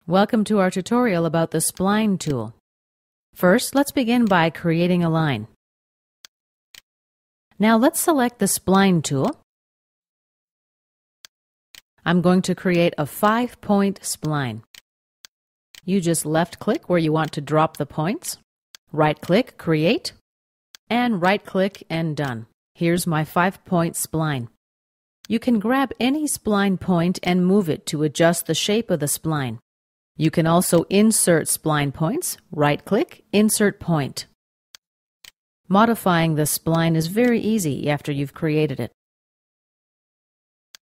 Welcome to our tutorial about the Spline tool. First, let's begin by creating a line. Now let's select the Spline tool. I'm going to create a 5-point spline. You just left-click where you want to drop the points, right-click, Create, and right-click and Done. Here's my 5-point spline. You can grab any spline point and move it to adjust the shape of the spline. You can also insert spline points, right-click, Insert Point. Modifying the spline is very easy after you've created it.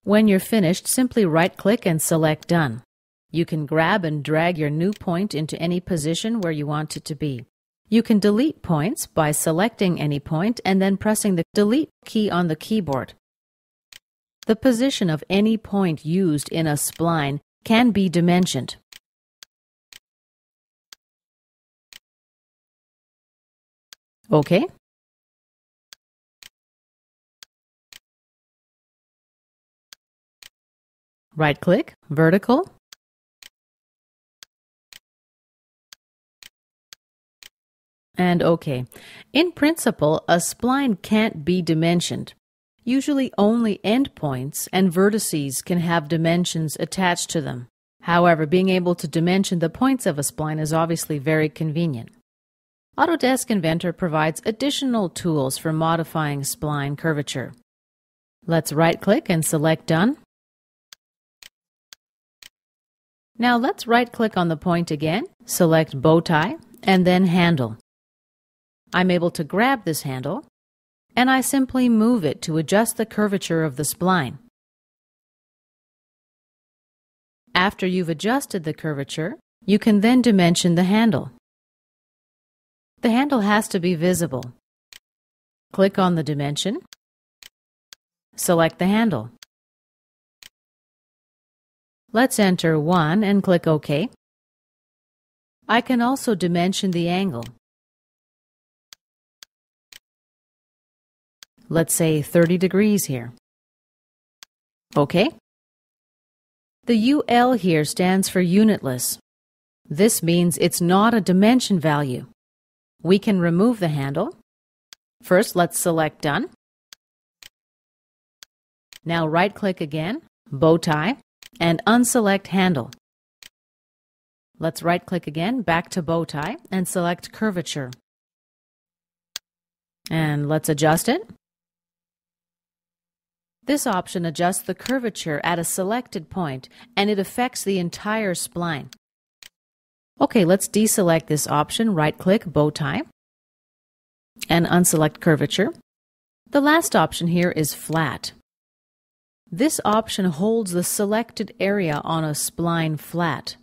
When you're finished, simply right-click and select Done. You can grab and drag your new point into any position where you want it to be. You can delete points by selecting any point and then pressing the Delete key on the keyboard. The position of any point used in a spline can be dimensioned. OK. Right-click, Vertical. And OK. In principle, a spline can't be dimensioned. Usually only endpoints and vertices can have dimensions attached to them. However, being able to dimension the points of a spline is obviously very convenient. Autodesk Inventor provides additional tools for modifying spline curvature. Let's right-click and select Done. Now let's right-click on the point again, select Bow Tie, and then Handle. I'm able to grab this handle, and I simply move it to adjust the curvature of the spline. After you've adjusted the curvature, you can then dimension the handle. The handle has to be visible. Click on the dimension. Select the handle. Let's enter 1 and click OK. I can also dimension the angle. Let's say 30 degrees here. OK. The UL here stands for unitless. This means it's not a dimension value. We can remove the handle. First, let's select Done. Now right-click again, Bow Tie, and unselect Handle. Let's right-click again, back to Bow Tie, and select Curvature. And let's adjust it. This option adjusts the curvature at a selected point, and it affects the entire spline. OK, let's deselect this option, right-click, Bow Tie, and unselect Curvature. The last option here is Flat. This option holds the selected area on a spline flat.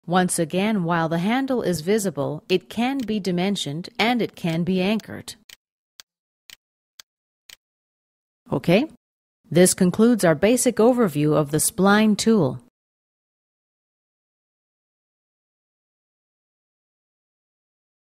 Once again, while the handle is visible, it can be dimensioned and it can be anchored. OK. This concludes our basic overview of the Spline tool.